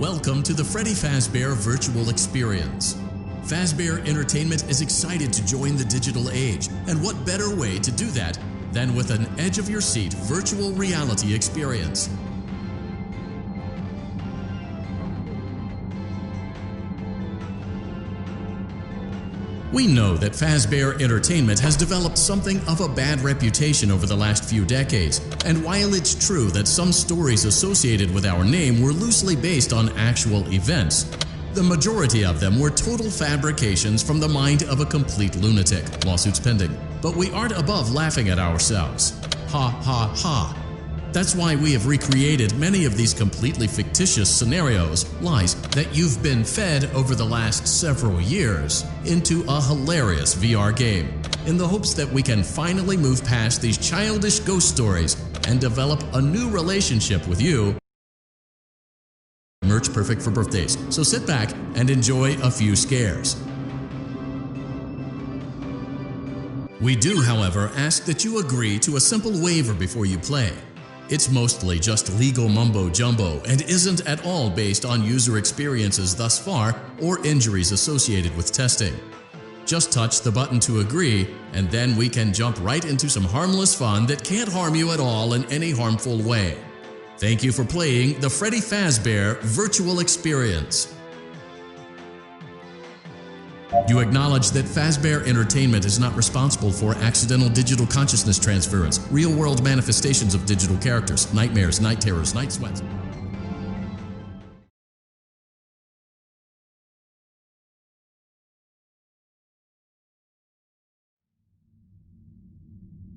Welcome to the Freddy Fazbear Virtual Experience. Fazbear Entertainment is excited to join the digital age, and what better way to do that than with an edge-of-your-seat virtual reality experience. We know that Fazbear Entertainment has developed something of a bad reputation over the last few decades, and while it's true that some stories associated with our name were loosely based on actual events, the majority of them were total fabrications from the mind of a complete lunatic, lawsuits pending. But we aren't above laughing at ourselves. Ha ha ha. That's why we have recreated many of these completely fictitious scenarios, lies that you've been fed over the last several years, into a hilarious VR game, in the hopes that we can finally move past these childish ghost stories and develop a new relationship with you. Merch perfect for birthdays, so sit back and enjoy a few scares. We do, however, ask that you agree to a simple waiver before you play. It's mostly just legal mumbo-jumbo and isn't at all based on user experiences thus far or injuries associated with testing. Just touch the button to agree, and then we can jump right into some harmless fun that can't harm you at all in any harmful way. Thank you for playing the Freddy Fazbear Virtual Experience. You acknowledge that Fazbear Entertainment is not responsible for accidental digital consciousness transference, real-world manifestations of digital characters, nightmares, night terrors, night sweats.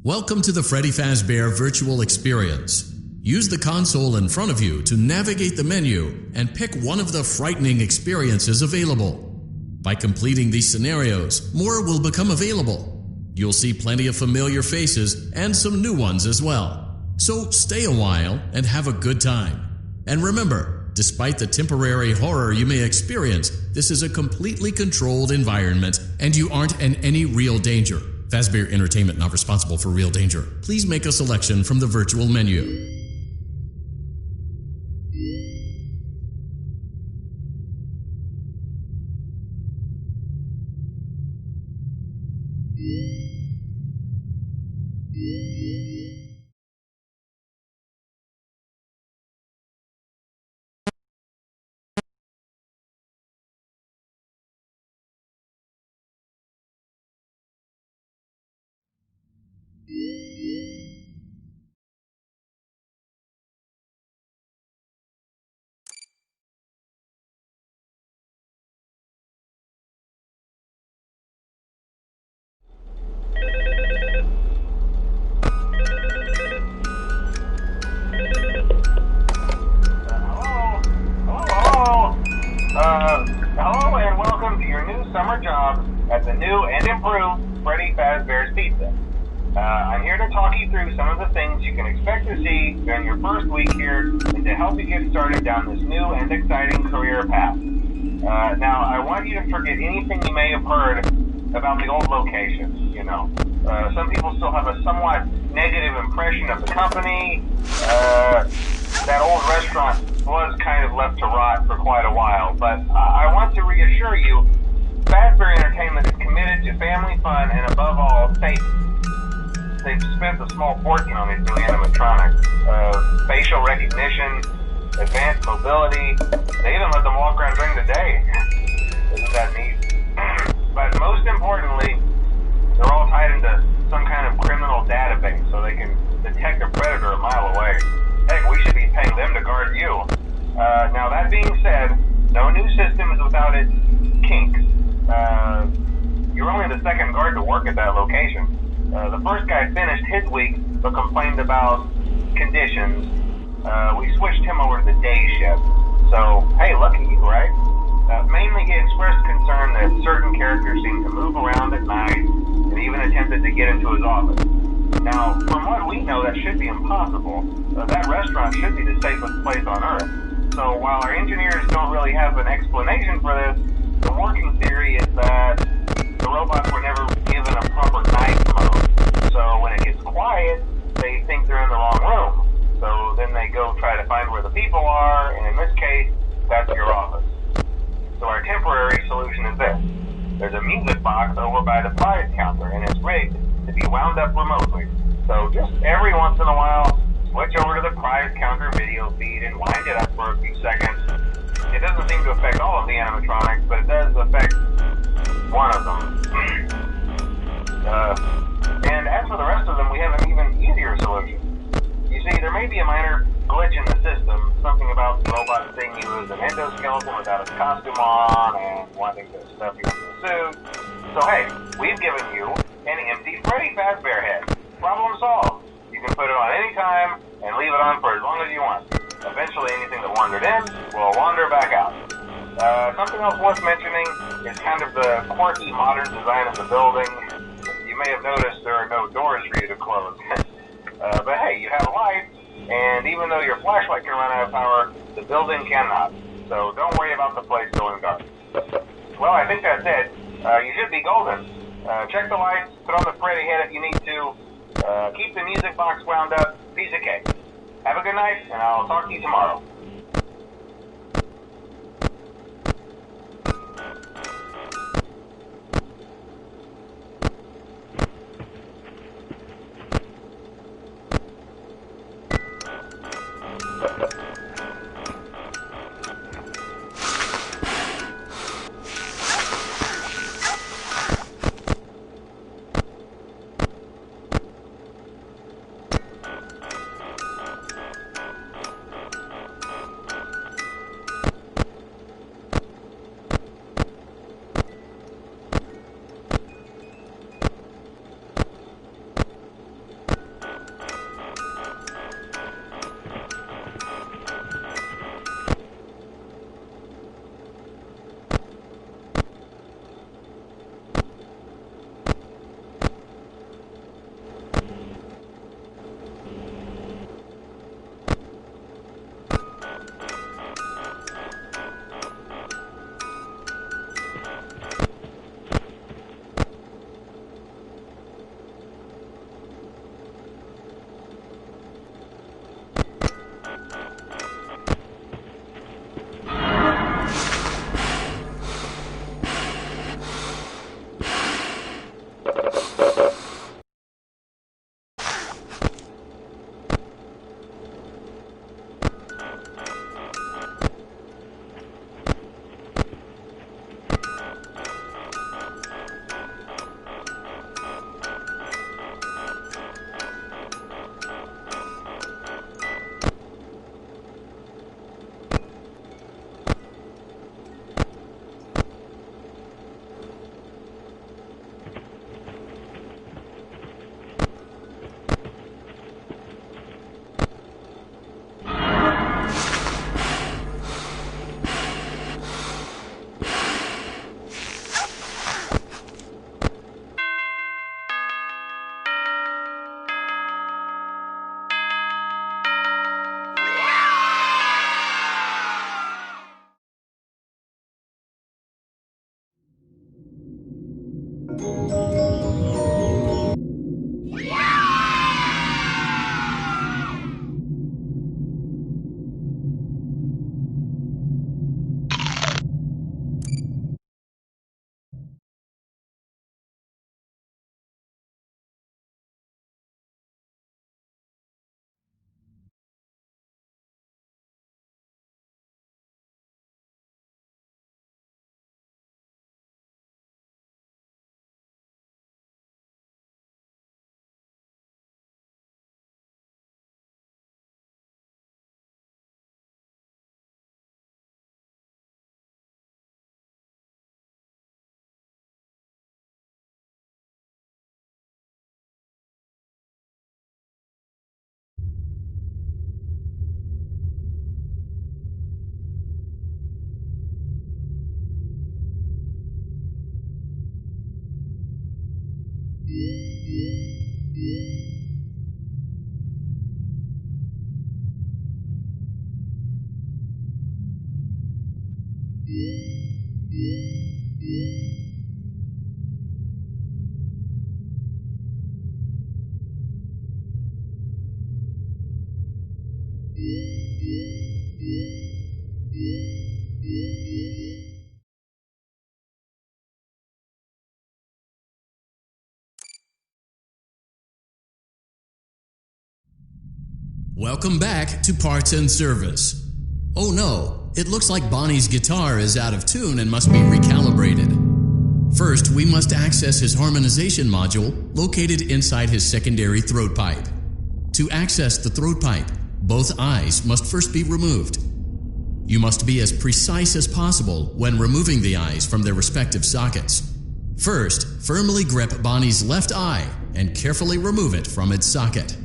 Welcome to the Freddy Fazbear Virtual Experience. Use the console in front of you to navigate the menu and pick one of the frightening experiences available. By completing these scenarios, more will become available. You'll see plenty of familiar faces and some new ones as well. So stay a while and have a good time. And remember, despite the temporary horror you may experience, this is a completely controlled environment and you aren't in any real danger. Fazbear Entertainment not responsible for real danger. Please make a selection from the virtual menu. Hello and welcome to your new summer job at the new and improved Freddy Fazbear's Pizza. I'm here to talk you through some of the things you can expect to see during your first week here and to help you get started down this new and exciting career path. Now, I want you to forget anything you may have heard about the old location. You know, some people still have a somewhat negative impression of the company. That old restaurant was kind of left to rot for quite a while, but I want to reassure you, Fazbear Entertainment is committed to family fun and above all, safety. They've spent a small fortune on these new animatronics. Facial recognition, advanced mobility, they even let them walk around during the day. Isn't that neat? But most importantly, they're all tied into some kind of criminal database so they can detect a predator a mile away. Heck, we should be paying them to guard you. Now that being said, no new system is without its kinks. You're only the second guard to work at that location. The first guy finished his week but complained about conditions. We switched him over to the day shift. So, hey, lucky you, right? Mainly he expressed concern that certain characters seemed to move around at night and even attempted to get into his office. Now, from what we know, that should be impossible. That restaurant should be the safest place on Earth. So while our engineers don't really have an explanation for this, the working theory is that the robots were never given a proper night mode. So when it gets quiet, they think they're in the wrong room. So then they go try to find where the people are, and in this case, that's your this. There's a music box over by the prize counter, and it's rigged to be wound up remotely. So just every once in a while, switch over to the prize counter video feed and wind it up for a few seconds. It doesn't seem to affect all of the animatronics, but it does affect one of them. And as for the rest of them, we have an even easier solution. You see, there may be a minor glitch in the system, something about the robot seeing you as an endoskeleton without its costume on and wanting to stuff you into a suit. So hey, we've given you an empty Freddy Fazbear head. Problem solved. You can put it on any time and leave it on for as long as you want. Eventually anything that wandered in will wander back out. Something else worth mentioning is kind of the quirky modern design of the building. You may have noticed there are no doors for you to close. But hey, you have lights, and even though your flashlight can run out of power, the building cannot. So don't worry about the place going dark. Well, I think that's it. You should be golden. Check the lights, put on the Freddy head if you need to. Keep the music box wound up. Piece of cake. Have a good night, and I'll talk to you tomorrow. Welcome back to Parts and Service. Oh no, it looks like Bonnie's guitar is out of tune and must be recalibrated. First, we must access his harmonization module located inside his secondary throat pipe. To access the throat pipe, both eyes must first be removed. You must be as precise as possible when removing the eyes from their respective sockets. First, firmly grip Bonnie's left eye and carefully remove it from its socket.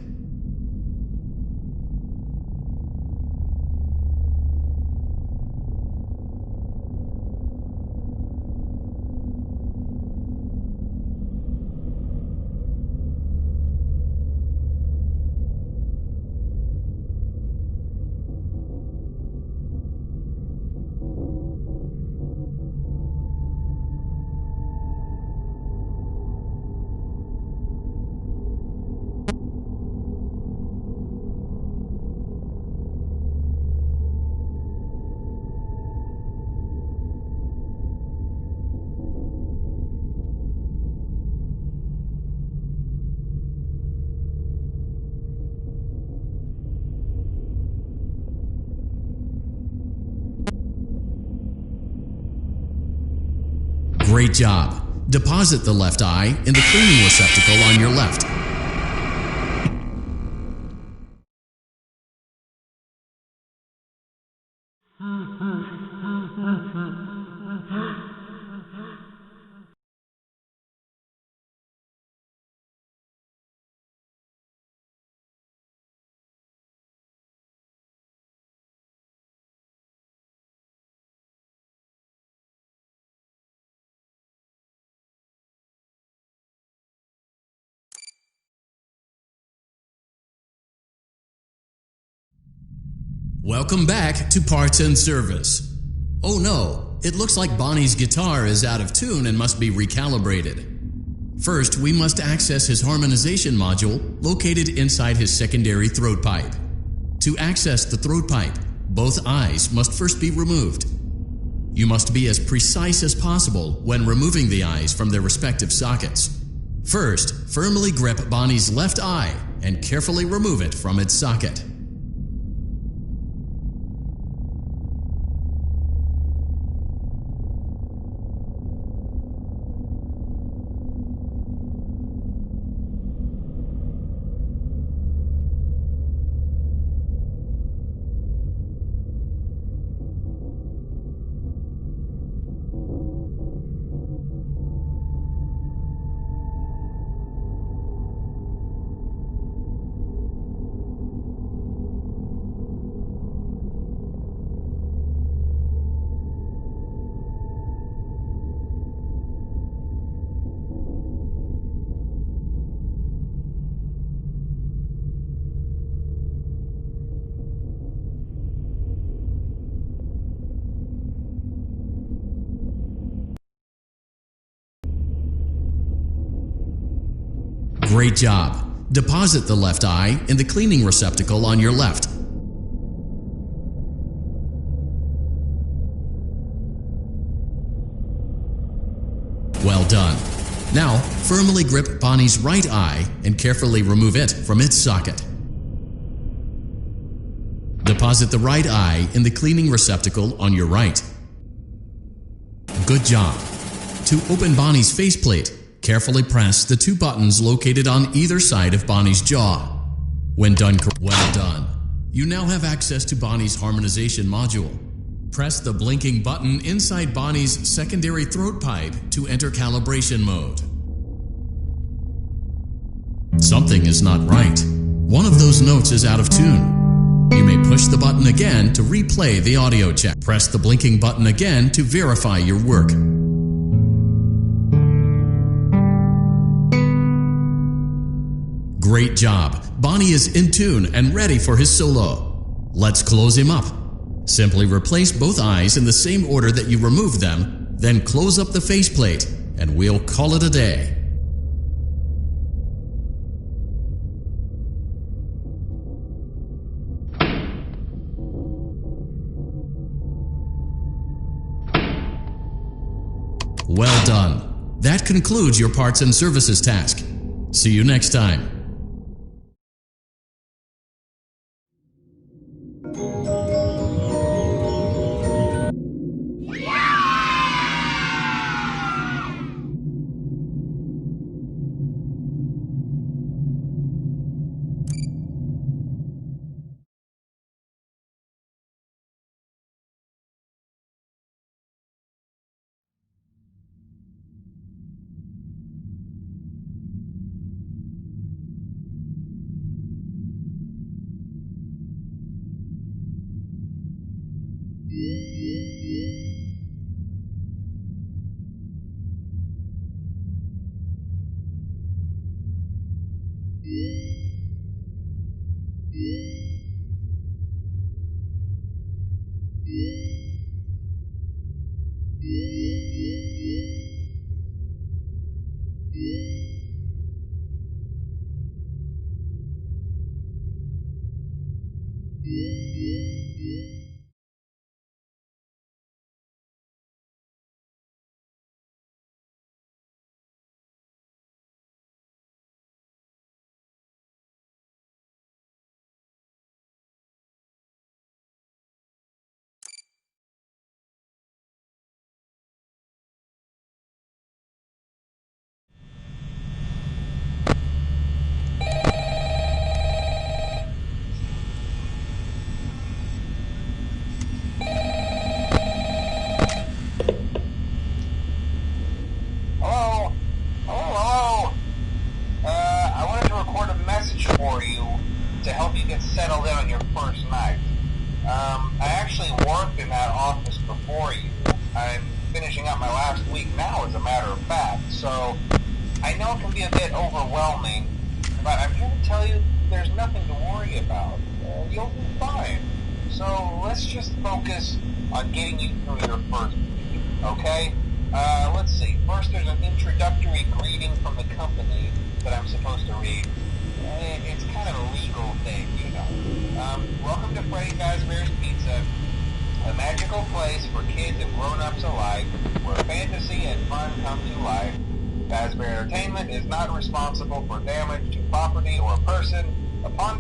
Great job. Deposit the left eye in the cleaning receptacle on your left. Welcome back to Parts and Service. Oh no, it looks like Bonnie's guitar is out of tune and must be recalibrated. First, we must access his harmonization module located inside his secondary throat pipe. To access the throat pipe, both eyes must first be removed. You must be as precise as possible when removing the eyes from their respective sockets. First, firmly grip Bonnie's left eye and carefully remove it from its socket. Great job. Deposit the left eye in the cleaning receptacle on your left. Well done. Now, firmly grip Bonnie's right eye and carefully remove it from its socket. Deposit the right eye in the cleaning receptacle on your right. Good job. To open Bonnie's faceplate, carefully press the two buttons located on either side of Bonnie's jaw. When done, well done. You now have access to Bonnie's harmonization module. Press the blinking button inside Bonnie's secondary throat pipe to enter calibration mode. Something is not right. One of those notes is out of tune. You may push the button again to replay the audio check. Press the blinking button again to verify your work. Great job. Bonnie is in tune and ready for his solo. Let's close him up. Simply replace both eyes in the same order that you removed them, then close up the faceplate, and we'll call it a day. Well done. That concludes your parts and services task. See you next time. Settled in on your first night. I actually worked in that office before you. I'm finishing up my last week now, as a matter of fact, so I know it can be a bit overwhelming, but I'm here to tell you there's nothing to worry about. You'll be fine. So let's just focus on getting you through your first week, okay? Let's see. First, there's an introductory greeting from the company that I'm supposed to read. It's kind of a legal thing, you know. Welcome to Freddy Fazbear's Pizza, a magical place for kids and grown-ups alike, where fantasy and fun come to life. Fazbear Entertainment is not responsible for damage to property or person. Upon